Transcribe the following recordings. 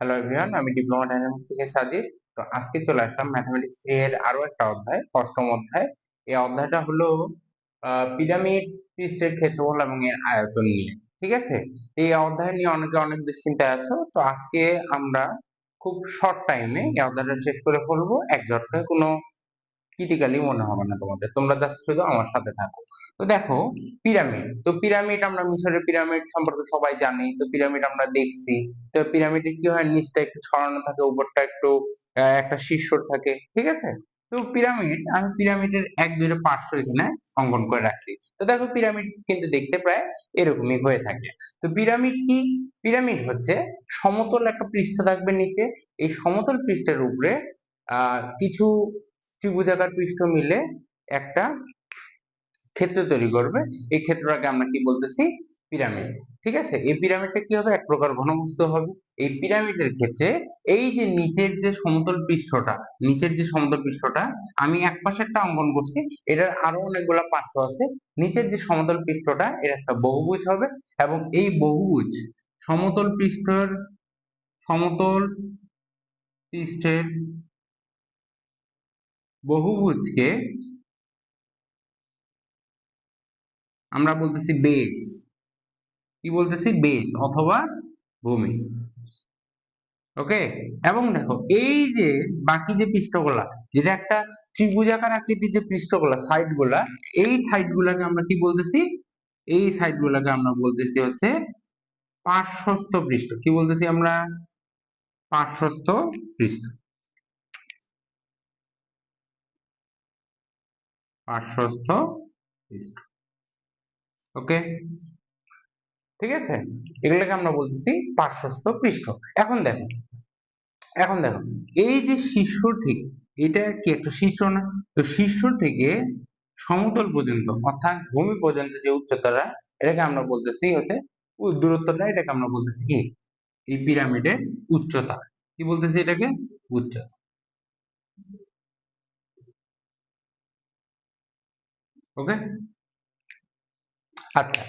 Hello everyone, আমি diploma dynamics থেকে সাজিদ। তো আজকে চলে আসলাম ম্যাথমেটিক্স 3 এর আরো একটা অধ্যায়, অষ্টম অধ্যায়। এই অধ্যায়টা হলো পিরামিড পৃষ্ঠের ক্ষেত্রফল এবং এর আয়তন নিয়ে। ঠিক আছে, এই অধ্যায় নিয়ে অনেকে অনেক দুশ্চিন্তায় আছো। তো আজকে আমরা খুব শর্ট টাইমে এই অধ্যায়টা শেষ করে ফেলবো, এক ঝটকায়। কোনো ক্রিটিক্যালি মনে হবে না তোমাদের, তোমরা জাস্ট শুধু আমার সাথে থাকো। তো দেখো, পিরামিড আমরা মিশরের পিরামিড সম্পর্কে সবাই জানি। তো পিরামিড আমরা দেখছি। তো পিরামিডে কি হয়, নিচটা একটু ছড়ানো থাকে, উপরটা একটু একটা শীর্ষ থাকে। ঠিক আছে, তো আমি পিরামিডের এক দুটো পার্শ্ব এখানে অঙ্কন করে রাখছি। তো দেখো, পিরামিড কিন্তু দেখতে প্রায় এরকমই হয়ে থাকে। তো পিরামিড কি? পিরামিড হচ্ছে সমতল একটা পৃষ্ঠ থাকবে নিচে। এই সমতল পৃষ্ঠের উপরে কিছু ত্রিভুজাকার পৃষ্ঠ মিলে একটা ক্ষেত্র তৈরি করবে। এই ক্ষেত্রটাকে আমরা কি বলতেছি? পিরামিড। ঠিক আছে, এই পিরামিডটা কি হবে? এক প্রকার ঘনবস্তু হবে। এই পিরামিডের ক্ষেত্রে এই যে নিচের যে সমতল পৃষ্ঠটা আমি এক পাশেরটা অঙ্কন করছি, এটার আরো অনেকগুলা পার্শ্ব আছে। নিচের যে সমতল পৃষ্ঠটা এর একটা বহুভুজ হবে, এবং এই বহুভুজ সমতল পৃষ্ঠের সমতল পৃষ্ঠের বহুভুজকে আমরা বলতেছি বেস। কি বলতেছি? বেস অথবা ভূমি। ওকে, এবং দেখো এই যে বাকি যে পৃষ্ঠগুলা, যেটা একটা ত্রিভুজাকার আকৃতির যে পৃষ্ঠগুলা, সাইড গুলা, এই সাইড গুলাকে আমরা কি বলতেছি? এই সাইড গুলাকে আমরা বলতেছি হচ্ছে পার্শ্বস্থ পৃষ্ঠ। কি বলতেছি আমরা? পার্শ্বস্থ পৃষ্ঠ। পার্শ্বস্থ পৃষ্ঠ। ওকে, ঠিক আছে, এগুলোকে আমরা বলতেছি পার্শ্বস্থ পৃষ্ঠ। এখন দেখো, এই যে শীর্ষ থেকে, এটা কি একটা শীর্ষ না? তো শীর্ষ থেকে সমতল পর্যন্ত অর্থাৎ ভূমি পর্যন্ত যে উচ্চতাটা, এটাকে আমরা বলতেছি হচ্ছে দূরত্বটা, এটাকে আমরা বলতেছি কি? এই পিরামিডের উচ্চতা। কি বলতেছি এটাকে? উচ্চতা। ওকে, আচ্ছা,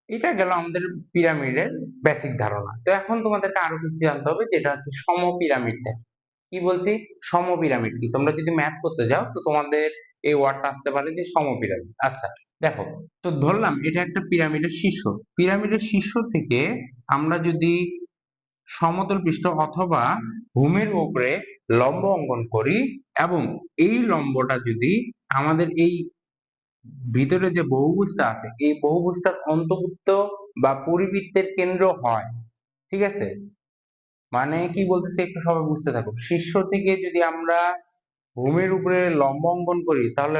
এটা গেল আমাদের পিরামিডের বেসিক ধারণা। তো এখন তোমাদেরকে আরো কিছু জানতে হবে, যেটা হচ্ছে সমপিরামিডটা। কি বলছি? সমপিরামিড কি? তোমরা যদি ম্যাথ করতে যাও তো তোমাদের এই ওয়ার্ডটা আসতে পারে যে সমপিরামিড। আচ্ছা, দেখো, তো ধরলাম এটা একটা পিরামিডের শীর্ষ। পিরামিডের শীর্ষ থেকে আমরা যদি সমতল পৃষ্ঠ অথবা ভূমির উপরে লম্ব অঙ্কন করি, এবং এই লম্বটা যদি আমাদের এই ভিতরে যে বহুভুজটা আছে, এই বহুভুজটার অন্তর্ভুক্ত বা পরিবৃত্তের কেন্দ্র হয়। ঠিক আছে, মানে কি বলতেছি একটু সবাই বুঝতে থাকো। শীর্ষ থেকে যদি আমরা ভূমির উপরে লম্ব অঙ্কন করি, তাহলে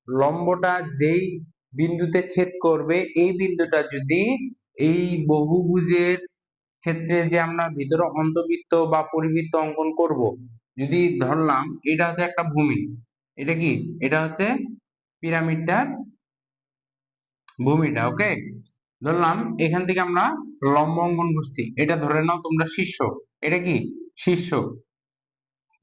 লম্বটা যেই বিন্দুতে ছেদ করবে, এই বিন্দুটা যদি এই বহুভুজের ক্ষেত্রে যে আমরা ভিতরে অন্তর্বৃত্ত বা পরিবৃত্ত অঙ্কন করব, যদি ধরলাম এটা হচ্ছে একটা ভূমি, এটা কি? এটা হচ্ছে পিরামিডটার ভূমিটা। ওকে, ধরলাম এখান থেকে আমরা লম্ব অঙ্কন করছি, এটা ধরে নাও তোমরা শীর্ষ। এটা কি? শীর্ষ।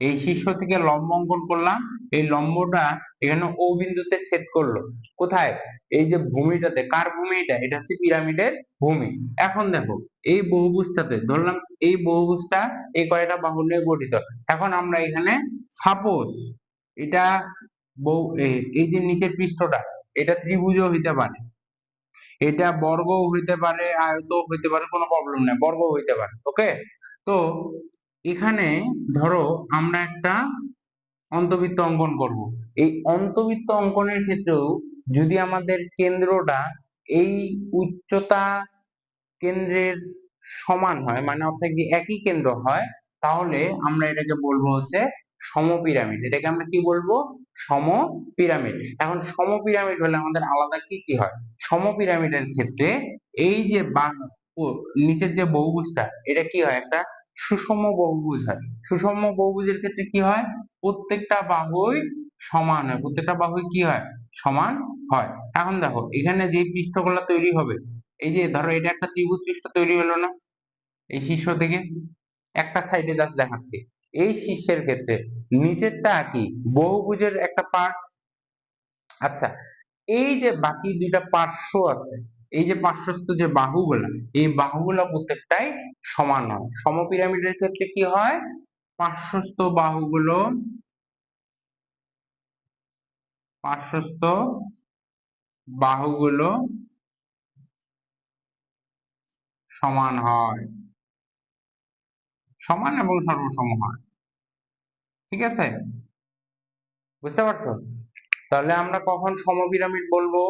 এই শীর্ষ থেকে লম্ব অঙ্কন করলাম, এই লম্বটা এখানে ও বিন্দুতে ছেদ করলো। কোথায়? এই যে ভূমিটাতে। কার ভূমি এটা? এটা হচ্ছে পিরামিডের ভূমি। এখন দেখো, এই বহুভুজটাতে ধরলাম, এই বহুভুজটা এই কয়টা বাহু নিয়ে গঠিত। এখন আমরা এখানে সাপোজ এটা এই যে নিচের পৃষ্ঠটা, এটা ত্রিভুজও হইতে পারে, এটা বর্গও হইতে পারে, আয়তও হইতে পারে, কোনো প্রবলেম নাই, বর্গও হইতে পারে। ওকে, তো এখানে ধরো আমরা একটা অন্তবৃত্ত অঙ্কন করব। এই অন্তবৃত্ত অঙ্কনের ক্ষেত্রেও যদি আমাদের কেন্দ্রটা এই উচ্চতা কেন্দ্রের সমান হয়, মানে অর্থাৎ কি একই কেন্দ্র হয়, তাহলে আমরা এটাকে বলবো হচ্ছে সমপিরামিড। এটাকে আমরা কি বলবো? সমপিরামিড। এখন সমপিরামিড হলে আমাদের আলাদা কি কি হয়? সমপিরামিডের ক্ষেত্রে এই যে নিচের যে বহুভুজটা, এটা কি হয়? একটা সুষম বহুভুজ হয়। সুষম বহুভুজের ক্ষেত্রে কি হয়? প্রত্যেকটা বাহুই সমান হয়। প্রত্যেকটা বাহুই কি হয়? সমান হয়। এখন দেখো, এখানে যে পৃষ্ঠগুলো তৈরি হবে, এই যে ধরো এটা একটা ত্রিভুজ পৃষ্ঠ তৈরি হলো না? এই শীর্ষ থেকে একটা সাইডে জাস্ট দেখাচ্ছি। এই শীর্ষের ক্ষেত্রে নিচেরটা কি? বহুভুজের একটা পার্ট। আচ্ছা, এই যে বাকি দুইটা পার্শ্ব আছে, এই যে পার্শ্বস্থ যে বাহুগুলা, এই বাহুগুলা প্রত্যেকটাই সমান হয়। সমপিরামিডের ক্ষেত্রে কি হয়, পার্শ্বস্থ বাহুগুলো সমান হয়, সমান এবং সর্বসম হয়। ঠিক আছে, বুঝতে পারছো? তাহলে আমরা কখন সমপিরামিড বলবো,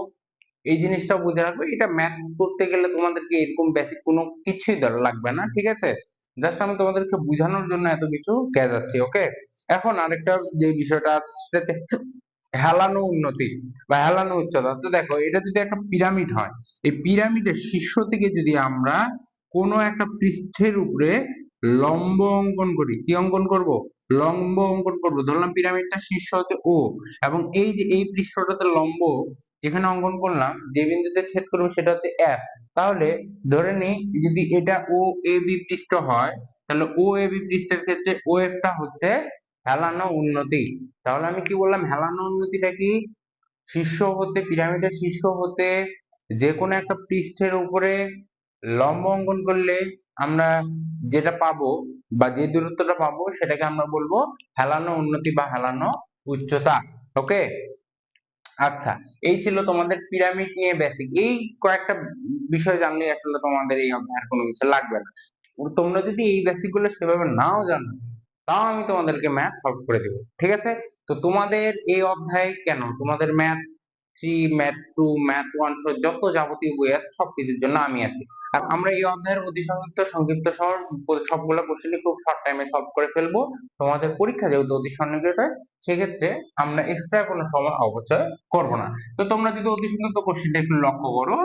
এই জিনিসটা বুঝে রাখবে। এটা ম্যাথ করতে গেলে তোমাদেরকে এরকম বেসিক কোনো কিছুই লাগবে না, ঠিক আছে? জাস্ট আমি তোমাদেরকে বোঝানোর জন্য এত কিছু যাচ্ছি। ওকে, এখন আরেকটা যে বিষয়টা আছে সেটা হচ্ছে হেলানো উন্নতি বা হেলানো উচ্চতা। তো দেখো, এটা যদি একটা পিরামিড হয়, এই পিরামিডের শীর্ষ থেকে যদি আমরা কোনো একটা পৃষ্ঠের উপরে লম্ব অঙ্কন করি, কি অঙ্কন করব, লম্ব অঙ্কন করব। ধরলাম পিরামিডটা শীর্ষ হচ্ছে ও, এবং এই যে এই পৃষ্ঠটাতে লম্ব যেখানে অঙ্কন করলাম, যে বিন্দুতে ছেদ করবো সেটা হচ্ছে এফ। তাহলে ধরে নিই যদি এটা ও এ বি পৃষ্ঠ হয়, তাহলে ও এ বি পৃষ্ঠের ক্ষেত্রে ও এফ টা হচ্ছে হেলানো উন্নতি। তাহলে আমি কি বললাম, হেলানো উন্নতিটা কি, শীর্ষ হতে, পিরামিডের শীর্ষ হতে যে কোনো একটা পৃষ্ঠের উপরে লম্ব অঙ্কন করলে আমরা যেটা পাবো বা যে দূরত্বটা পাবো সেটাকে আমরা বলবো হেলানো উন্নতি বা হেলানো উচ্চতা। ওকে, আচ্ছা, এই ছিল তোমাদের পিরামিড নিয়ে বেসিক। এই কয়েকটা বিষয় জানলে আসলে তোমাদের এই অধ্যায়ের কোনো কিছু লাগবে না। তোমরা যদি এই বেসিক গুলো সেভাবে নাও জানো, তাও আমি তোমাদেরকে ম্যাথ সলভ করে দেবো, ঠিক আছে? তো তোমাদের এই অধ্যায় কেন, তোমাদের ম্যাথ 3, ম্যাথ 2, ম্যাথ 1 সহ যত যাবতীয় বই আছে সবকিছুর জন্য আমি আছি। আর আমরা এই অধ্যায়ের অতি সংক্ষিপ্ত সংক্ষিপ্ত সহ সবগুলো কোশ্চেনই খুব শর্ট টাইমে সলভ করে ফেলবো। তোমাদের পরীক্ষা যেহেতু অতি সন্নিকট হয়, সেক্ষেত্রে আমরা এক্সট্রা কোনো সময় অবশ্যই করব না। তো তোমরা যদি অতি সংক্ষিপ্ত কোশ্চেনটা একটু লক্ষ্য করো,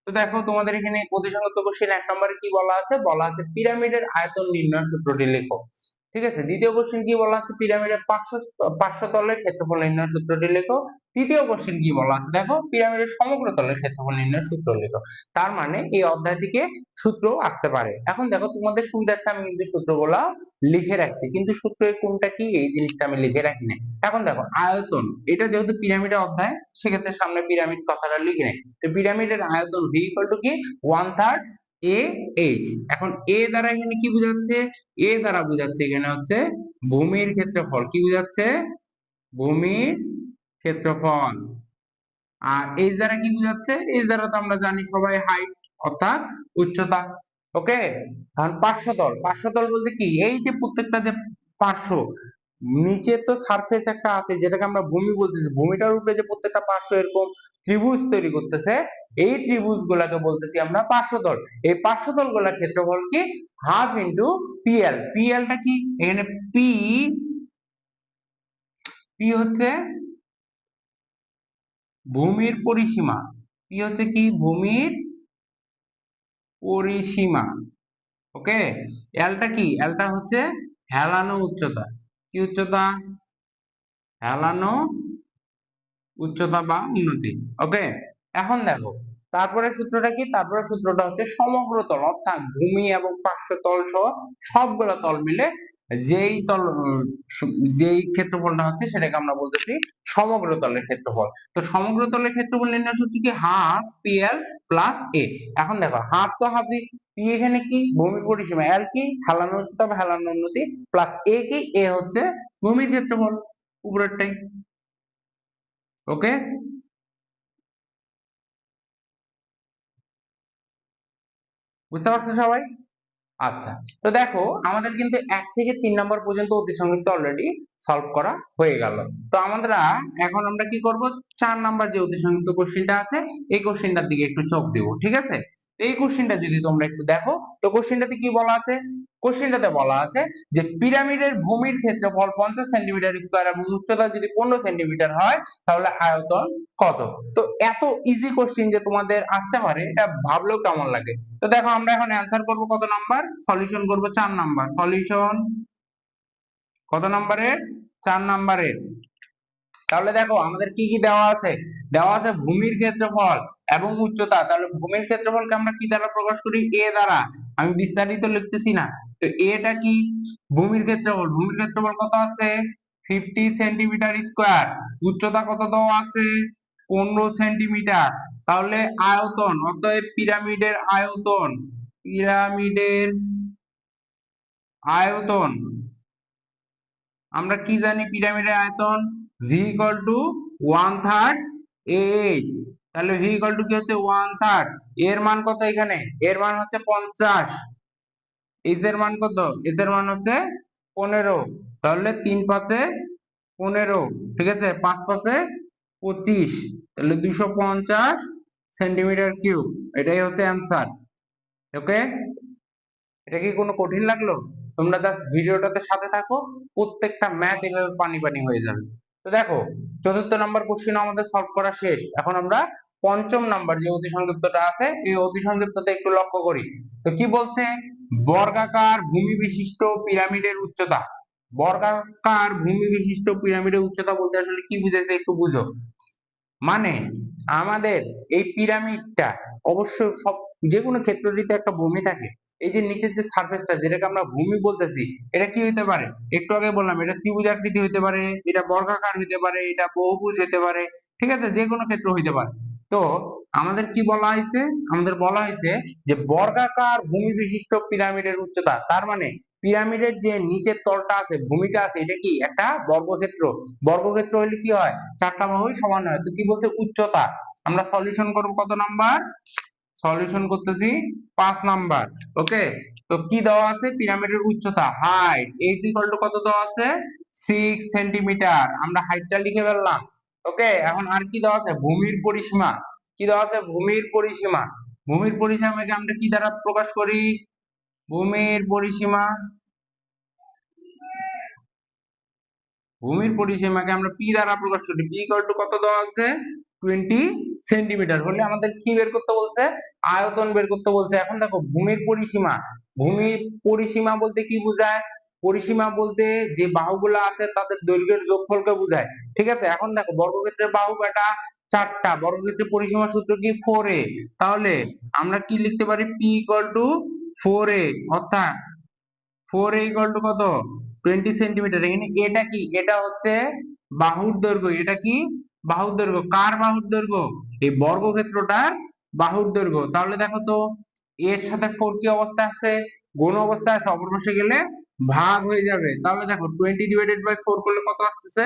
তো দেখো তোমাদের এখানে অতি সংক্ষিপ্ত কোশ্চেন 1 নম্বরে কি বলা আছে, বলা আছে পিরামিডের আয়তন নির্ণয় সূত্রটি লেখো। ঠিক আছে, দ্বিতীয় কোশ্চেন কি বলা আছে, পিরামিডের পার্শ্বতলের ক্ষেত্রফল নির্ণয় সূত্রটি লেখো। তৃতীয় কোশ্চেন কি বলা আছে, দেখো পিরামিডের সমগ্র তলের ক্ষেত্রফল নির্ণয় সূত্র লেখো। তার মানে এই অধ্যায় থেকে সূত্র আসতে পারে। এখন দেখো তোমাদের সুবিধার্থে আমি কিন্তু সূত্রগুলা লিখে রাখছি, কিন্তু সূত্রের কোনটা কি এই জিনিসটা আমি লিখে রাখি না। এখন দেখো আয়তন, এটা যেহেতু পিরামিডের অধ্যায়, সেক্ষেত্রে সামনে পিরামিড কথাটা লিখে নেই। তো পিরামিডের আয়তন ভি ইকুয়াল টু কি 1/3 এ এইচ। এখন এ দ্বারা এখানে কি বোঝাচ্ছে, এ দ্বারা বোঝাচ্ছে এখানে হচ্ছে ভূমির ক্ষেত্রফল। কি বোঝাচ্ছে, ভূমির ক্ষেত্রফল। আর এইচ দ্বারা কি বোঝাচ্ছে, এইচ দ্বারা তো আমরা জানি সবাই হাইট অর্থাৎ উচ্চতা। ওকে, কারণ পার্শ্বতল বলতে কি, এই যে প্রত্যেকটা যে পার্শ্ব, নিচে তো সারফেস একটা আছে যেটাকে আমরা ভূমি বলতেছি, ভূমিটার উপরে যে প্রত্যেকটা পার্শ্ব এরকম ত্রিভুজ তৈরি করতেছে, এই ত্রিভুজ গুলাকে বলতেছি আমরা পার্শ্বতল। এই পার্শ্বতল গুলার ক্ষেত্রফল কি, হাফ ইন্টু পিএল। পিএলটা কি, এখানে পি, পি হচ্ছে ভূমির পরিসীমা, পি হচ্ছে কি ভূমির পরিসীমা। ওকে, এলটা কি, এলটা হচ্ছে হেলানো উচ্চতা। কি উচ্চতা, হেলানো উচ্চতা বা উন্নতি। ওকে, এখন দেখো তারপরে সূত্রটা কি, তারপরে সূত্রটা হচ্ছে সমগ্র তল, অর্থাৎ ভূমি এবং পার্শ্বতল সহ সবগুলো তল মিলে যেই তল যেই ক্ষেত্রফলটা হচ্ছে সেটাকে আমরা বলতেছি সমগ্র তলের ক্ষেত্রফল। তো সমগ্র তলের ক্ষেত্রফল নির্ণয় সূত্র কি, হাফ পিএল প্লাস এ। এখন দেখো হাফ তো হাফই, পি এখানে কি ভূমির পরিসীমা, এল কি হেলানো উচ্চতা বা হেলানো উন্নতি, প্লাস এ কি, এ হচ্ছে ভূমির ক্ষেত্রফল উপরেরটাই। ওকে, বুঝতে পারছো সবাই? আচ্ছা, তো দেখো আমাদের কিন্তু 1 থেকে 3 নম্বর পর্যন্ত অতি সংক্ষিপ্ত অলরেডি সলভ করা হয়ে গেল। তো আমরা এখন আমরা কি করব, 4 নাম্বার যে অতি সংক্ষিপ্ত কোশ্চেনটা আছে এই কোশ্চেনটার দিকে একটু চোখ দেব, ঠিক আছে? এই কোশ্চেনটা যদি তোমরা একটু দেখো, তো কোশ্চেনটাতে কি বলা আছে, কোশ্চেনটাতে বলা আছে যে পিরামিডের ভূমির ক্ষেত্রফল 50 সেন্টিমিটার স্কয়ার এবং উচ্চতা যদি 15 সেন্টিমিটার হয়, তাহলে আয়তন কত? তো এত ইজি কোশ্চেন যে তোমাদের আসতে পারে, এটা ভাবলেও কেমন লাগে। তো দেখো আমরা এখন অ্যান্সার করব কত নাম্বার, সলিউশন করব 4 নাম্বার। সলিউশন কত নাম্বারের, 4 নাম্বারের। তাহলে দেখো আমাদের কি কি দেওয়া আছে, দেওয়া আছে ভূমির ক্ষেত্রফল এবং উচ্চতা। তাহলে ভূমির ক্ষেত্রফলকে আমরা কি দ্বারা প্রকাশ করি, এ দ্বারা। আমি বিস্তারিত লিখতেছি না। তো এটা কি ভূমির ক্ষেত্রফল, ভূমির ক্ষেত্রফল কত আছে 50 সেন্টিমিটার স্কয়ার। উচ্চতা কত দেওয়া আছে 15 সেন্টিমিটার। তাহলে আয়তন, অতএব পিরামিডের আয়তন, পিরামিডের আয়তন আমরা কি জানি? পিরামিডের আয়তন v ইকুয়াল টু 1/3 ah। তাহলে v ইকুয়াল টু কি হচ্ছে 1/3, এর মান কত? এখানে এর মান হচ্ছে 50, h এর মান কত? h এর মান হচ্ছে 15, তাহলে 3 5 এ 15, ঠিক আছে, 5 5 এ 25, তাহলে 250 সেন্টিমিটার কিউব, এটাই হচ্ছে অ্যান্সার। ওকে, এটা কি কোনো কঠিন লাগলো? তোমরা জাস্ট ভিডিওটাতে সাথে থাকো, প্রত্যেকটা ম্যাথ এভাবে পানি পানি হয়ে যাবে। তো দেখো, চতুর্থ নাম্বার কোশ্চেন আমাদের সলভ করা শেষ। এখন আমরা পঞ্চম নাম্বার যে অতি সংক্ষিপ্তটা আছে, এই অতি সংক্ষিপ্ততে একটু লক্ষ্য করি। তো কি বলছে? বর্গাকার ভূমি বিশিষ্ট পিরামিডের উচ্চতা। বর্গাকার ভূমি বিশিষ্ট পিরামিডের উচ্চতা বলতে আসলে কি বুঝাইছে একটু বুঝো। মানে আমাদের এই পিরামিডটা অবশ্যই সব যে কোনো ক্ষেত্রটিতে একটা ভূমি থাকে। এই যে নিচের যে সারফেসটা, যেটাকে আমরা ভূমি বলতেছি, এটা কি হইতে পারে? একটু আগে বললাম, এটা ত্রিভুজ আকৃতি হইতে পারে, এটা বর্গাকার হইতে পারে, এটা বহুভুজ হইতে পারে, ঠিক আছে, যে কোনো ক্ষেত্র হইতে পারে। তো আমাদের কি বলা হয়েছে? আমাদের বলা হয়েছে যে বর্গাকার ভূমি বিশিষ্ট পিরামিডের উচ্চতা, তার মানে পিরামিডের যে নিচের তলটা আছে, ভূমিটা আছে, এটা কি একটা বর্গক্ষেত্র। বর্গক্ষেত্র হলে কি হয়? চারটা বাহুই সমান হয়। তো কি বলছে? উচ্চতা। আমরা সলিউশন করব কত নাম্বার? সলিউশন করতেছি 5 নাম্বার। ওকে, তো কি দেওয়া আছে? পিরামিডের উচ্চতা, হাইট h ইকুয়াল টু কত দেওয়া আছে? 6 সেন্টিমিটার। আমরা হাইটটা লিখে ফেললাম। ওকে, এখন আর কি দেওয়া আছে? ভূমির পরিসীমা। কি দেওয়া আছে? ভূমির পরিসীমা। ভূমির পরিসীমাকে আমরা কি দ্বারা প্রকাশ করি? ভূমির পরিসীমা, ভূমির পরিসীমাকে আমরা পি দ্বারা প্রকাশ করি। পি ইকুয়াল টু কত দেওয়া আছে? 20 সেন্টিমিটার। হলে আমাদের কি বের করতে বলছে? আয়তন বের করতে বলছে। এখন দেখো, ভূমির পরিসীমা, ভূমির পরিসীমা বলতে কি বোঝায়? পরিসীমা বলতে যে বাহুগুলো আছে তাদের দৈর্ঘ্যের যোগফলকে বোঝায়, ঠিক আছে। এখন দেখো, বর্গক্ষেত্রের বাহু কয়টা? 4টা। বর্গক্ষেত্রের পরিসীমা সূত্র কি? 4a। তাহলে আমরা কি লিখতে পারি? পি ইকুয়াল টু 4a, অর্থাৎ 4a ইকুয়াল টু কত? 20 সেন্টিমিটার। এখানে এটা কি? এটা হচ্ছে বাহুর দৈর্ঘ্য। এটা কি? বাহুর দৈর্ঘ্য। কার বাহুর দৈর্ঘ্য? এই বর্গক্ষেত্রটার বাহুর দৈর্ঘ্য। তাহলে দেখো তো, এর সাথে 4 কি অবস্থা আছে? গুণ অবস্থা আছে। অপর পাশে গেলে ভাগ হয়ে যাবে। তাহলে দেখো, 20 ডিভাইডেড বাই 4 করলে কত আসতেছে?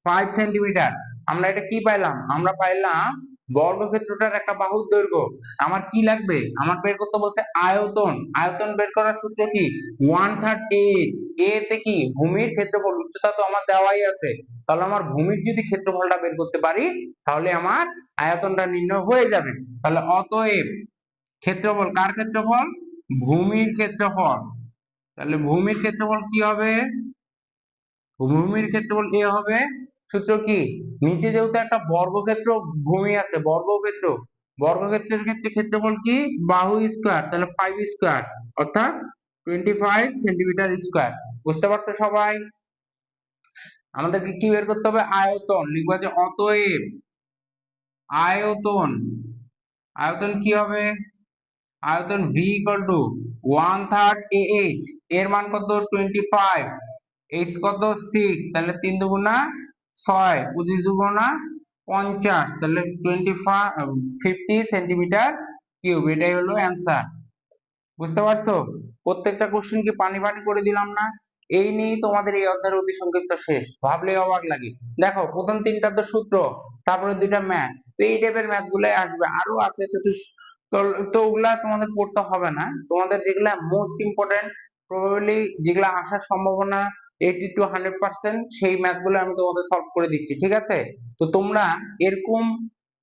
5 সেন্টিমিটার। আমরা এটা কি পাইলাম? আমরা পাইলাম বর্গক্ষেত্রটার একটা বাহুর দৈর্ঘ্য। আমার কি লাগবে? আমার বের করতে বলছে আয়তন। আয়তন বের করার সূত্র কি? 1/3 h। এতে কি? ভূমির ক্ষেত্রফল। উচ্চতা তো আমার দেওয়াই আছে, তাহলে আমার ভূমির যদি ক্ষেত্রফলটা বের করতে পারি, তাহলে আমার আয়তনটা নির্ণয় হয়ে যাবে। তাহলে অতএব ক্ষেত্রফল, কার ক্ষেত্রফল? ভূমির ক্ষেত্রফল। তাহলে ভূমির ক্ষেত্রফল কি হবে? ভূমির ক্ষেত্রফল এ হবে। সূত্র কি? নিচে যেহেতু একটা বর্গক্ষেত্র ভূমি আছে, বর্গক্ষেত্র, বর্গক্ষেত্রের ক্ষেত্রে ক্ষেত্রফল কি? বাহু স্কয়ার, তাহলে 5 স্কয়ার, অর্থাৎ 25 সেন্টিমিটার স্কয়ার। বুঝতে পারছো সবাই? আমাদেরকে কি বের করতে হবে? আয়তন। লিখবা যে অতএব আয়তন, আয়তন কি হবে? আয়তন v ইকুয়াল টু 1/3 ah। এর মান কত? 25, h কত? 6, তাহলে 3 দুগুণা 6, 25 দুগুণা 50, তাহলে 50 সেন্টিমিটার কিউব। এটাই হলো অ্যান্সার। বুঝতে পারছো? প্রত্যেকটা কোশ্চেন কি পানি পানি করে দিলাম না? এই নিয়েই তোমাদের এই অধ্যায়ের অতি সংক্ষিপ্ত শেষ। ভাবলে অবাক লাগে। দেখো, প্রথম 3টা তো সূত্র, তারপরে 2টা ম্যাথ। তো এই টাইপের ম্যাথ গুলাই আসবে, আরো আছে তো তো ওগুলা তোমাদের পড়তে হবে না। তোমাদের যেগুলা মোস্ট ইম্পর্টেন্ট, প্রবাবলি যেগুলা আসার সম্ভাবনা 80 to 100%, সেই ম্যাথ গুলো আমি তোমাদের সলভ করে দিচ্ছি, ঠিক আছে। তো তোমরা এরকম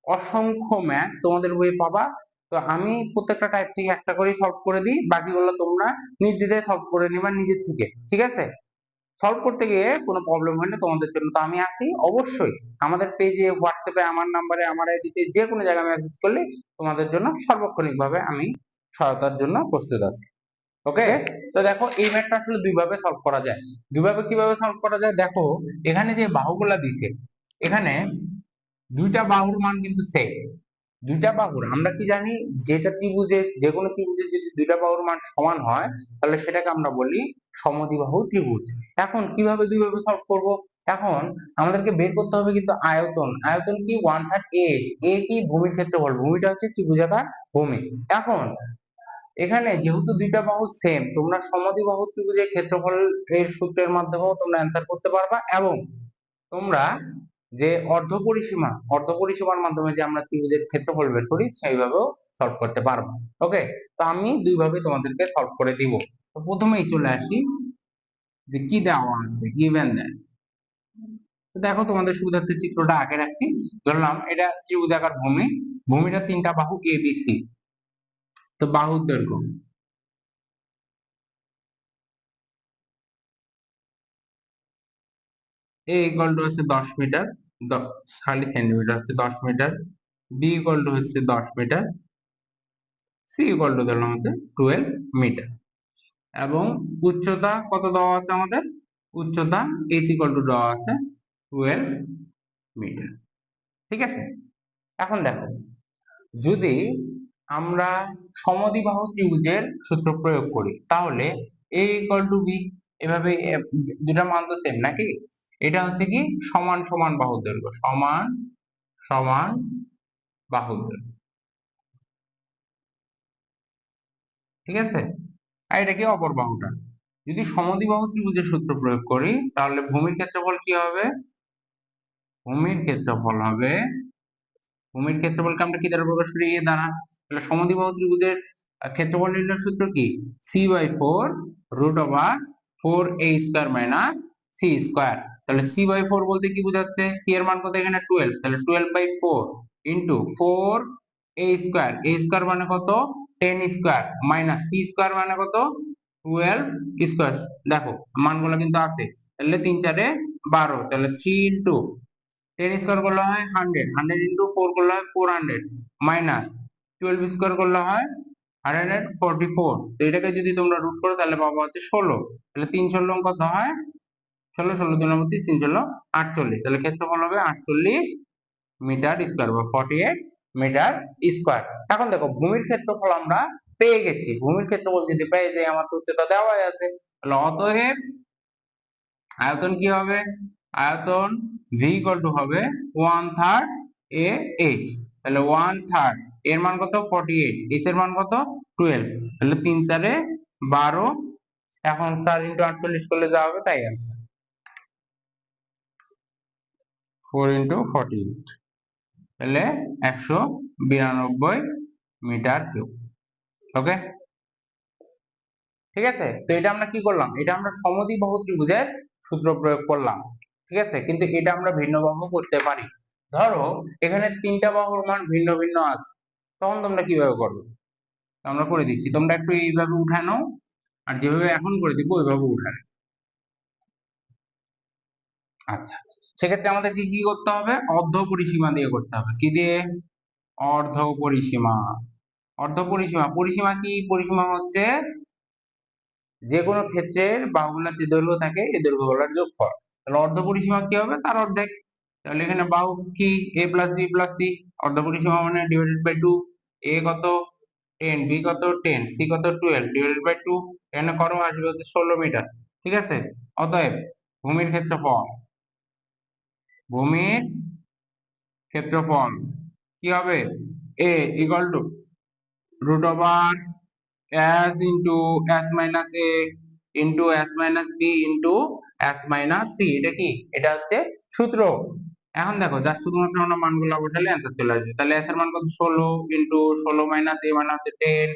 অসংখ্য ম্যাথ তোমাদের বইয়ে পাবা। তো আমি প্রত্যেকটা টাইপ থেকে একটা করে সলভ করে দিই, বাকিগুলো তোমরা নির্দ্বিধায় সলভ করে নিবা নিজের থেকে, ঠিক আছে। সলভ করতে গিয়ে কোনো প্রবলেম হলে তোমাদের জন্য তো আমি আছি অবশ্যই। আমাদের পেজে, হোয়াটসঅ্যাপে, আমার নাম্বারে, আমার আইডিতে, যে কোনো জায়গায় মেসেজ করলে তোমাদের জন্য সার্বক্ষণিক ভাবে আমি সহায়তার জন্য প্রস্তুত আছি। ওকে, তো দেখো, এই ম্যাথটা আসলে দুই ভাবে সলভ করা যায়। দুইভাবে কিভাবে সলভ করা যায়? দেখো, এখানে যে বাহুগুলা দিছে, এখানে দুইটা বাহুর মান কিন্তু সেম। দুইটা বাহুর আমরা কি জানি? যেটা ত্রিভুজে, যে কোনো ত্রিভুজে যদি দুইটা বাহুর মান সমান হয়, তাহলে সেটাকে আমরা বলি সমদ্বিবাহু ত্রিভুজ। এখন কিভাবে দুইভাবে সলভ করব? এখন আমাদেরকে বের করতে হবে কিন্তু আয়তন। আয়তন কি 1/3 এস। এ কি ভূমির ক্ষেত্রফল, ভূমিটা হচ্ছে ত্রিভুজাকার ভূমি। এখন এখানে যেহেতু দুইটা বাহু সেম, তোমরা সমদ্বিবাহু ত্রিভুজের ক্ষেত্রফল এর সূত্রের মাধ্যমেও তোমরা অ্যান্সার করতে পারবা, এবং তোমরা যে অর্ধপরিসীমার মাধ্যমে যে আমরা ত্রিভুজের ক্ষেত্রফল বের করি সেইভাবেও সলভ করতে পারবো। ওকে, তো আমি দুইভাবে তোমাদেরকে সলভ করে দিব। তো প্রথমেই চলে আসি যে কি দেওয়া আছে, গিভেন দ্যাট। তো দেখো তোমাদের সুবিধার্থে চিত্রটা আগে রাখছি। ধরলাম এটা ত্রিভুজাকার ভূমি, ভূমিটা তিনটা বাহু এ বি সি। তো বাহুর দৈর্ঘ্য এ ইকুয়াল টু হচ্ছে 10 মিটার, 40 সেন্টিমিটার হচ্ছে 10 মিটার। বি ইকুয়াল টু হচ্ছে 10 মিটার। সি ইকুয়াল টু ধরলাম হচ্ছে 12 মিটার। এবং উচ্চতা কত দেওয়া আছে আমাদের, উচ্চতা এইচ ইকুয়াল টু দেওয়া আছে 12 মিটার। ঠিক আছে, এখন দেখো যদি আমরা সমদ্বিবাহু ত্রিভুজের সূত্র প্রয়োগ করি তাহলে a ইকুয়াল টু বি, এভাবে দুটা মান তো সেম নাকি। এটা হচ্ছে কি সমান সমান বাহুর দৈর্ঘ্য, সমান সমান বাহুর দৈর্ঘ্য। ঠিক আছে, আর এটা কি অপর বাহুটা। যদি সমদ্বিবাহু ত্রিভুজের সূত্র প্রয়োগ করি তাহলে ভূমির ক্ষেত্রফল কি হবে, ভূমির ক্ষেত্রফল হবে, ভূমির ক্ষেত্রফলকে আমরা কি দ্বারা প্রকাশ করি, এ দ্বারা। তাহলে সমদ্বিবাহু ত্রিভুজের ক্ষেত্রফল নির্ণয় সূত্র কি, C by 4 root over 4a² minus C square. তাহলে সি বাই 4 বলতে কি বোঝাচ্ছে, সি এর মান কত এখানে 12, তাহলে 12 by 4 into 4a², a square মানে কত 10 স্কয়ার, মাইনাস সি স্কয়ার মানে কত 12 স্কয়ার। দেখো মানগুলো কিন্তু আছে, তাহলে 3 4 এ 12, তাহলে 3 ইন্টু 10 স্কয়ার করলে হয় 100, 100 ইন্টু 4 করলে হয় 400, মাইনাস 12 স্কয়ার করলে হয় 144। তো এটাকে যদি তোমরা রুট করো তাহলে পাবো হচ্ছে 16। তাহলে 3 16 কত হয়, 16 16 2 32, 3 16 48। তাহলে ক্ষেত্রফল হবে 48 মিটার স্কয়ার বা 48 মিটার স্কয়ার। এখন দেখো ভূমির ক্ষেত্রফল আমরা পেয়ে গেছি, ভূমির ক্ষেত্রফল যদি পেয়ে যাই, আমার তো উচ্চতা দেওয়াই আছে, তাহলে অতএব আয়তন কি হবে, আয়তন v ইকুয়াল টু হবে 1/3 a h। তাহলে 1/3 এর মান কত 48, h এর মান কত 12, তাহলে 3 4 এ 12, এখন 4 ইন্টু 48 করলে যা হবে তাই आंसर, 4 ইন্টু 48, তাহলে 192 মিটার কিউব। ওকে, ঠিক আছে। তো এটা আমরা কি করলাম, এটা আমরা সমদ্বিবাহু ত্রিভুজের সূত্র প্রয়োগ করলাম। ঠিক আছে, কিন্তু এটা আমরা ভিন্ন বাহু করতে পারি। ধরো এখানে তিনটা বাহুর মান ভিন্ন ভিন্ন আছে, তখন তোমরা কিভাবে করবে, আমরা করে দিচ্ছি, তোমরা একটু এইভাবে উঠায় নাও, আর যেভাবে এখন করে দিব ওইভাবে উঠায়। আচ্ছা, সেক্ষেত্রে আমাদের কি কি করতে হবে, অর্ধ পরিসীমা দিয়ে করতে হবে, কি দিয়ে, অর্ধ পরিসীমা। অর্ধ পরিসীমা, পরিসীমা কি, পরিসীমা হচ্ছে যে কোনো ক্ষেত্রের বাহুগুলোর যে দৈর্ঘ্য থাকে এই দৈর্ঘ্যগুলোর যোগফল। তাহলে অর্ধ পরিসীমা কি হবে, তার অর্ধেক। তাহলে এখানে বাহু কি a plus b plus c, অর্ধ পরিসীমা মানে ডিভাইডেড বাই 2, a কত 10, b কত 10, c কত 12 ডিভাইডেড বাই 2, এখানে করো আসবে হচ্ছে 16 মিটার। ঠিক আছে, অতএব ভূমির ক্ষেত্রফল, ভূমির ক্ষেত্রফল কি হবে, a equal to root over s into s minus a into s minus b into s minus c। এটা কি, এটা হচ্ছে সূত্র। এখন দেখো যা শুধুমাত্র আমরা মানগুলো বসালে অ্যান্সার চলে আসবে। তাহলে s এর মান কত 16 ইন্টু 16 মাইনাস a মানে হচ্ছে 10,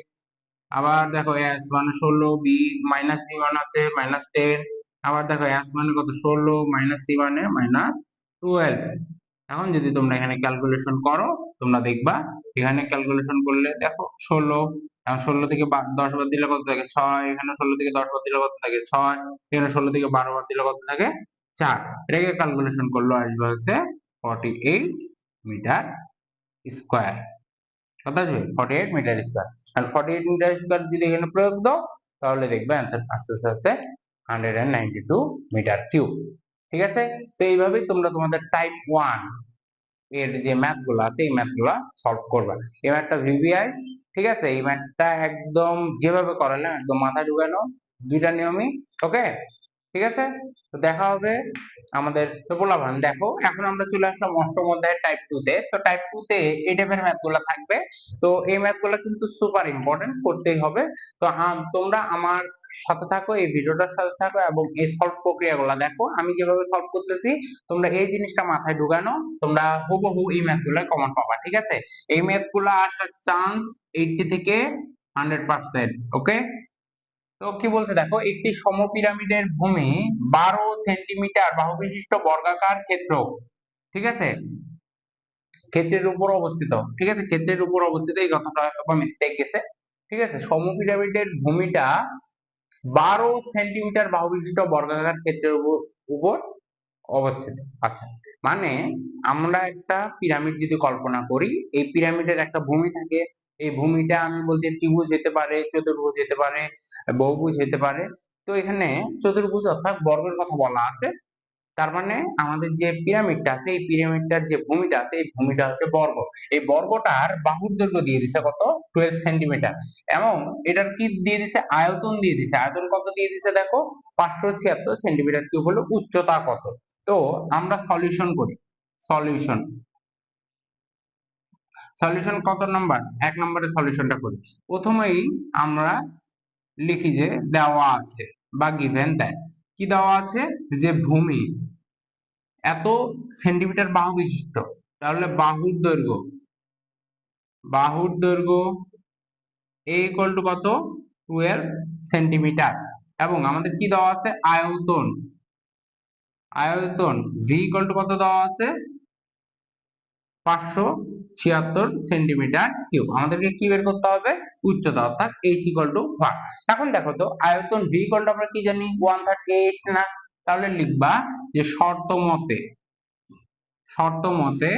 আবার দেখো s মানে 16, b মাইনাস b মানে হচ্ছে মাইনাস 10, আবার দেখো s মানে কত 16 মাইনাস c মানে মাইনাস 12। এখন যদি তোমরা এখানে ক্যালকুলেশন করো তোমরা দেখবা, এখানে ক্যালকুলেশন করলে দেখো 16, এখন 16 থেকে 10 বাদ দিলে কত থাকে 6, এখানে 16 থেকে 10 বাদ দিলে কত থাকে 6, এখানে 16 থেকে 12 বাদ দিলে কত থাকে 4, এটাকে ক্যালকুলেশন করলে আসবে হচ্ছে 48 মিটার স্কয়ার। কত আসবে 48 মিটার স্কয়ার। আর 48 মিটার স্কয়ার যদি এখানে প্রয়োগ দাও তাহলে দেখবে অ্যান্সার আসতে আসতে 192 মিটার কিউব। ঠিক আছে, তো এইভাবেই তোমরা তোমাদের টাইপ 1 এর যে ম্যাথ গুলো আছে এই ম্যাথ গুলা সলভ করবা। এই ম্যাথটা ভিভিআই, ঠিক আছে, এই ম্যাথটা একদম যেভাবে করালে একদম মাথা ঢুকানো, দুইটা নিয়মই। ওকে, ঠিক আছে, তো দেখা হবে আমাদের। তো বললাম দেখো, এখন আমরা চলে আসলাম অষ্টম অধ্যায়ের টাইপ 2 তে। তো টাইপ 2 তে এই টাইপের ম্যাথ গুলো থাকবে। তো এই ম্যাথ গুলো কিন্তু সুপার ইম্পর্টেন্ট, করতেই হবে। তো তোমরা আমার সাথে থাকো, এই ভিডিওটার সাথে থাকো এবং এই সলভ প্রক্রিয়াগুলো দেখো আমি যেভাবে সলভ করতেছি। তোমরা এই জিনিসটা মাথায় ঢুকানো, তোমরা হুবহু এই ম্যাথ গুলো কমন পাবা। ঠিক আছে, এই ম্যাথ গুলো আসার চান্স 80 থেকে 100%। ওকে, তো কি বলছে দেখো, একটি সমপিরামিডের ভূমি 12 সেন্টিমিটার বাহু বিশিষ্ট বর্গাকার ক্ষেত্র, ঠিক আছে, ক্ষেত্রের উপর অবস্থিত। ঠিক আছে, ক্ষেত্রের উপর অবস্থিত, এই কথাটা হয়তো মিস্টেক গেছে। ঠিক আছে, সমপিরামিডের ভূমিটা 12 সেন্টিমিটার বাহু বিশিষ্ট বর্গাকার ক্ষেত্রের উপর অবস্থিত। আচ্ছা, মানে আমরা একটা পিরামিড যদি কল্পনা করি, এই পিরামিডের একটা ভূমি থাকে। এই ভূমিটা আমি বলছি ত্রিভুজ হতে পারে, চতুর্ভুজ হতে পারে, বহুভুজ হতে পারে। তো এখানে চতুর্ভুজ অর্থাৎ বর্গের কথা বলা আছে। তার মানে আমাদের যে পিরামিডটা আছে, এই পিরামিডটার যে ভূমিটা আছে, এই ভূমিটা হচ্ছে বর্গ। এই বর্গটার বাহুর দৈর্ঘ্য দিয়ে দিছে কত, 12 সেন্টিমিটার। এবং এটার কি দিয়ে দিছে, আয়তন দিয়ে দিছে। আয়তন কত দিয়ে দিছে দেখো, 576 সেন্টিমিটার কিউব হলো উচ্চতা কত। তো আমরা সলিউশন করি। সলিউশন সলিউশন কত নাম্বার, 1 নম্বরের সলিউশনটা করি। প্রথমেই আমরা লিখি যে দেওয়া আছে বা গিভেন দ্যাট, কি দেওয়া আছে, যে ভূমি এত সেন্টিমিটার বাহু বিশিষ্ট, তাহলে বাহুর দৈর্ঘ্য a ইকুয়াল টু কত, 12 সেন্টিমিটার। এবং আমাদের কি দেওয়া আছে, আয়তন v ইকুয়াল টু কত দেওয়া আছে, 576 সেন্টিমিটার কিউব। আমাদেরকে কি বের করতে হবে, উচ্চতা, অর্থাৎ h ইকুয়াল টু 1। এখন দেখো তো, আয়তন v ইকুয়াল টু আমরা কি জানি, 1/3 ah না। তাহলে লিখবা যে শর্ত মতে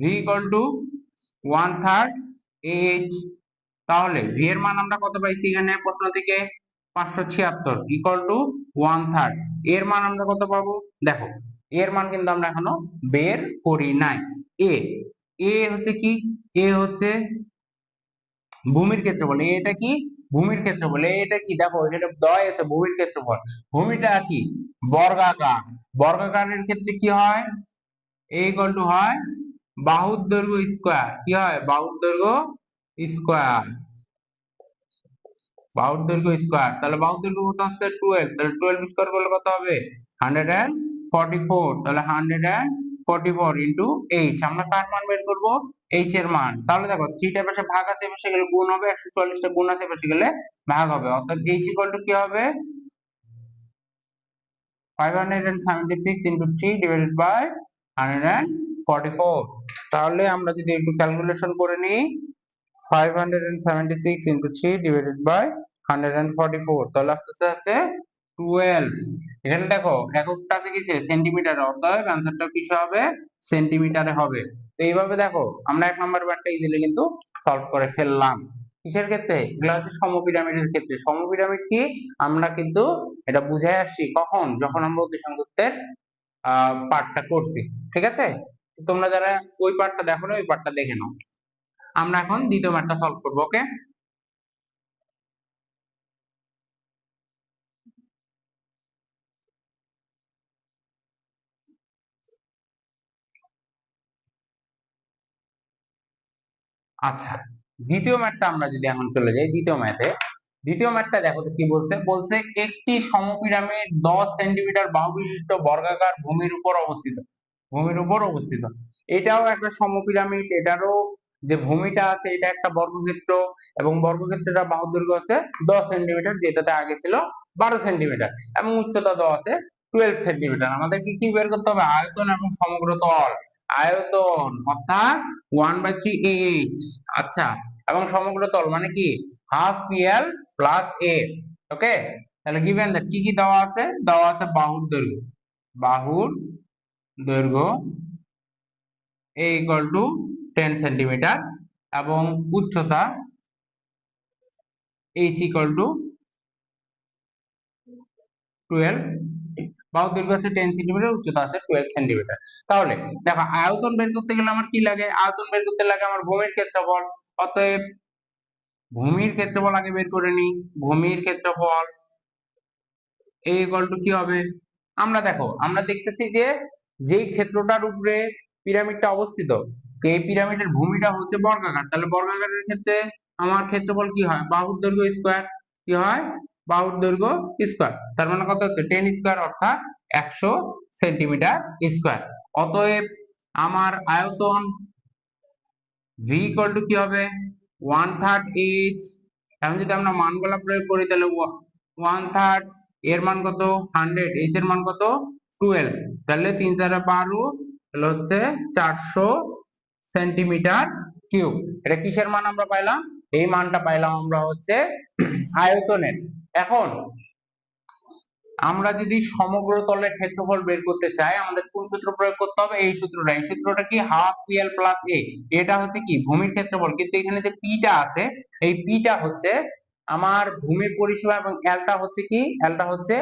v ইকুয়াল টু 1/3 ah। তাহলে v এর মান আমরা কত পাইছি এখানে প্রশ্ন থেকে, 576 ইকুয়াল টু 1/3। এর মান আমরা কত পাবো, দেখো এর মান কিন্তু আমরা এখনো বের করি নাই। এ এ হচ্ছে কি, এ হচ্ছে ভূমির ক্ষেত্রফল। এটা কি, ভূমির ক্ষেত্রফল। এটা কি, দেখো এটা দেওয়া আছে ভূমির ক্ষেত্রফল। ভূমিটা কি, বর্গাকার। বর্গাকারের ক্ষেত্রে কি হয়, a ইকুয়াল টু হয় বাহুর দৈর্ঘ্য স্কয়ার। কি হয়, বাহুর দৈর্ঘ্য স্কয়ার। বাহুর দৈর্ঘ্য স্কয়ার, তাহলে বাহুর দৈর্ঘ্য কত হচ্ছে 12, তাহলে 12 স্কয়ার করলে কত হবে 144। তাহলে 144 ইনটু h, আমরা কার মান বের করব, h এর মান। তাহলে দেখো 3 টা পাশে ভাগ আছে, পাশে গেলে গুণ হবে, 144 টা গুণ আছে, পাশে গেলে ভাগ হবে। অর্থাৎ h ইকুয়াল টু কি হবে, 576 ইনটু 3 ডিভাইডেড বাই 144। তাহলে আমরা যদি একটু ক্যালকুলেশন করে নিই, 576 into 3 divided by 144, তাহলে আসতেছে হচ্ছে 12। এখানে দেখো এককটা আছে কিসে, সেন্টিমিটারে, অর্থাৎ आंसरটা কিসে হবে, সেন্টিমিটারে হবে। তো এইভাবে দেখো আমরা 1 নম্বর পার্টটা ইজিলি কিন্তু সলভ করে ফেললাম। কিসের ক্ষেত্রে, এগুলো হচ্ছে সমপিরামিডের ক্ষেত্রে। সমপিরামিড কি, আমরা কিন্তু এটা বুঝে আসছি কখন, যখন আমরা অতিসংযুক্তের পার্টটা করছি। ঠিক আছে, তো তোমরা যারা ওই পার্টটা দেখো না, ওই পার্টটা দেখে নাও। আমরা এখন দ্বিতীয় ম্যাথটা সলভ করবো। ওকে, আচ্ছা, দ্বিতীয় ম্যাথটা আমরা যদি এখন চলে যাই দ্বিতীয় ম্যাথটা দেখো তো কি বলছে, বলছে একটি সমপিরামিড 10 সেন্টিমিটার বাহু বিশিষ্ট বর্গাকার ভূমির উপর অবস্থিত। এটাও একটা সমপিরামিড, এটারও যে ভূমিটা আছে এটা একটা বর্গক্ষেত্র, এবং বর্গক্ষেত্রটা বাহুর দৈর্ঘ্য হচ্ছে 10 সেন্টিমিটার, যেটাতে আগে ছিল 12 সেন্টিমিটার, এবং উচ্চতা দেওয়া আছে 12 সেন্টিমিটার। আমাদেরকে কি বের করতে হবে, আয়তন এবং সমগ্র তল। আয়তন অর্থাৎ 1/3 ah। আচ্ছা, এবং সমগ্র তল মানে কি, হাফ pl প্লাস a। ওকে, তাহলে গিভেন দ্যাট কি কি দেওয়া আছে বাহুর দৈর্ঘ্য a ইকুয়াল টু 10 সেন্টিমিটার, এবং উচ্চতা h ইকুয়াল টু 12। বাহুর দৈর্ঘ্য আছে 10 সেন্টিমিটার, উচ্চতা আছে 12 সেন্টিমিটার। তাহলে দেখো আয়তন বের করতে গেলে আমার কি লাগে, আয়তন বের করতে লাগে আমার ভূমির ক্ষেত্রফল। অতএব ভূমির ক্ষেত্রফল আগে বের করে নিই। ভূমির ক্ষেত্রফল এ ইকুয়াল টু কি হবে, আমরা দেখো আমরা দেখতেছি যে যেই ক্ষেত্রটার উপরে পিরামিডটা অবস্থিত, তো এই পিরামিডের ভূমিটা হচ্ছে বর্গাকার, তাহলে বর্গাকারের ক্ষেত্রে আমার ক্ষেত্রফল কি হয়, বাহুর দৈর্ঘ্য স্কয়ার, কি হয়, বাহুর দৈর্ঘ্য স্কয়ার, তার মানে কত হচ্ছে 10 স্কয়ার অর্থাৎ 100 সেন্টিমিটার স্কয়ার। অতএব আমার আয়তন v ইকুয়াল টু কি হবে 1/3 h। এখন যদি আমরা মানগুলা প্রয়োগ করি তাহলে 1/3 এর মান কত 100, h এর মান কত 12, তাহলে 3 4 12 তাহলে হচ্ছে 400 সেন্টিমিটার কিউব। এটা কিসের মান আমরা পাইলাম, এই মানটা পাইলাম আমরা হচ্ছে আয়তনের। এখন আমরা যদি সমগ্র তলের ক্ষেত্রফল বের করতে চাই আমাদের কোন সূত্র প্রয়োগ করতে হবে, এই সূত্রটা। এই সূত্রটা কি হাফ পিএল প্লাস এ, এটা হচ্ছে কি ভূমির ক্ষেত্রফল, কিন্তু এখানে যে পিটা আছে এই পিটা হচ্ছে আমার ভূমির পরিসীমা এবং এলটা হচ্ছে কি, এলটা হচ্ছে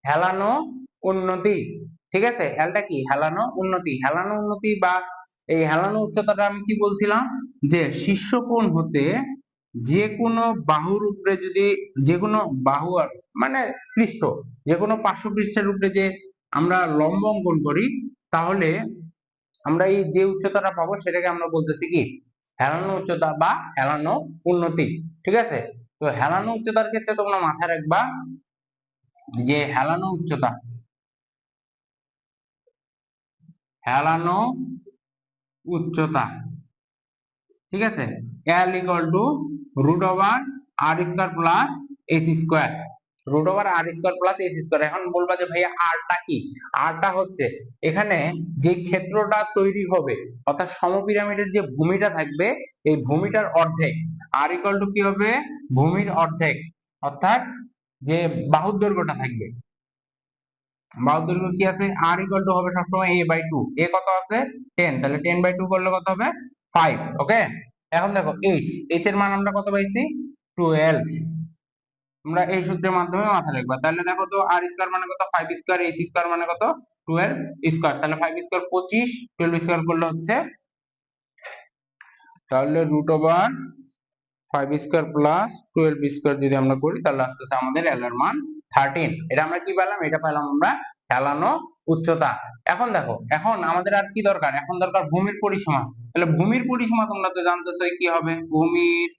হেলানো উন্নতি, ঠিক আছে, এলটা কি হেলানো উন্নতি। হেলানো উন্নতি বা এই হেলানো উচ্চতাটা আমি কি বলছিলাম, যে শীর্ষকোণ হতে যে কোনো বাহুর উপরে যদি যে কোনো বাহু মানে পৃষ্ঠ যে কোনো পার্শ্ব পৃষ্ঠের উপরে যে আমরা লম্ব অঙ্কন করি, তাহলে আমরা এই যে উচ্চতাটা পাবো সেটাকে আমরা বলতেছি কি হেলানো উচ্চতা বা হেলানো উন্নতি, ঠিক আছে। তো হেলানো উচ্চতার ক্ষেত্রে তোমরা মাথায় রাখবা যে হেলানো উচ্চতা, হেলানো উচ্চতা, ঠিক আছে, L equal to root over R square plus H square, root over R square plus H square. এখন বলবা যে ভাইয়া আরটা কি, আরটা হচ্ছে এখানে যে ক্ষেত্রটা তৈরি হবে অর্থাৎ সমপিরামিডের যে ভূমিটা থাকবে এই ভূমিটার অর্ধেক, আর ইকুয়াল টু কি হবে ভূমির অর্ধেক, অর্থাৎ যে বাহুর দৈর্ঘ্যটা থাকবে, বাহুর দৈর্ঘ্য কি আছে আর ইকুয়াল টু হবে সবসময় a বাই 2, a কত আছে 10, তাহলে 10 বাই 2 করলে কত হবে 5, ওকে। এখন দেখো h এর মান আমরা কত পাইছি 12, আমরা এই সূত্রের মাধ্যমে মাথায় রাখবা। তাহলে দেখো তো আর স্কয়ার মানে কত 5 স্কয়ার, h স্কয়ার মানে কত 12 স্কয়ার, তাহলে 5 স্কয়ার 25, 12 স্কয়ার করলে হচ্ছে, তাহলে root over 5 square plus 12 square যদি আমরা করি তাহলে আসতেছে আমাদের এল এর মান 13। এটা আমরা কি পেলাম, এটা পেলাম আমরা হেলানো উচ্চতা। এখন দেখো এখন আমাদের আর কি দরকার, এখন দরকার ভূমির পরিসীমা। তাহলে ভূমির পরিসীমা তোমরা তো জানতেছো কি হবে, ভূমির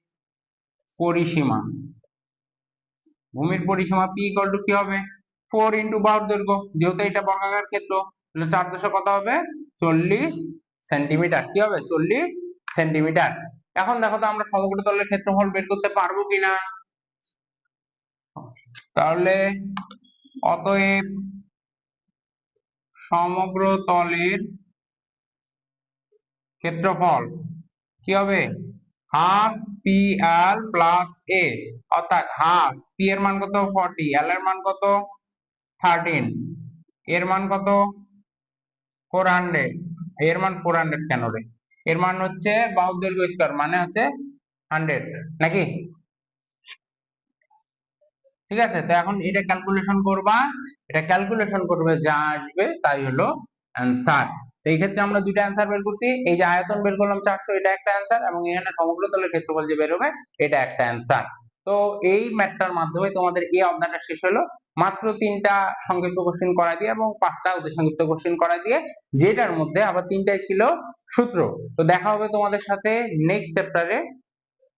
পরিসীমা, ভূমির পরিসীমা p ইকুয়াল টু কি হবে 4 ইনটু বাহুর দৈর্ঘ্য, যেহেতু এটা বর্গাকার ক্ষেত্র তাহলে 4 দশে কত হবে 40 সেন্টিমিটার, কি হবে 40 সেন্টিমিটার। এখন দেখো তো আমরা সমগ্র তলের ক্ষেত্রফল বের করতে পারবো কিনা, তাহলে অতএব সমগ্র তলের ক্ষেত্রফল কি হবে হাফ পি এল প্লাস এ, অর্থাৎ হাফ পি এর মান কত 40, এল এর মান কত 13, এর মান কত 400, এর মান 400 কেন রে, এর মান হচ্ছে বাহুর দৈর্ঘ্য স্কয়ার মানে হচ্ছে 100 নাকি, ঠিক আছে। তো এখন এটা ক্যালকুলেশন করবা, এটা ক্যালকুলেশন করবে যা আসবে তাই হলো অ্যান্সার। তো এই ক্ষেত্রে আমরা দুইটা অ্যান্সার বের করছি, এই যে আয়তন বের করলাম 400 এটা একটা অ্যান্সার, এবং এখানে সমগ্র তলের ক্ষেত্রফল যে বের হবে এটা একটা অ্যান্সার। তো এই ম্যাথটার মাধ্যমে তোমাদের এই অধ্যায়টা শেষ হলো, মাত্র 3টা সংক্ষিপ্ত কোশ্চেন করা দিয়ে এবং 5টা অতি সংক্ষিপ্ত কোশ্চেন করা দিয়ে, যেটার মধ্যে আবার 3টাই ছিল সূত্র। তো দেখা হবে তোমাদের সাথে নেক্সট চ্যাপ্টারে।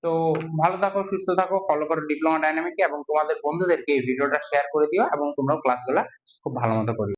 তো ভালো থাকো, সুস্থ থাকো, ফলো করো ডিপ্লোমা ডাইনামিক, এবং তোমাদের বন্ধুদেরকে এই ভিডিওটা শেয়ার করে দিও এবং তোমরা ক্লাসগুলো খুব ভালো মতো করো।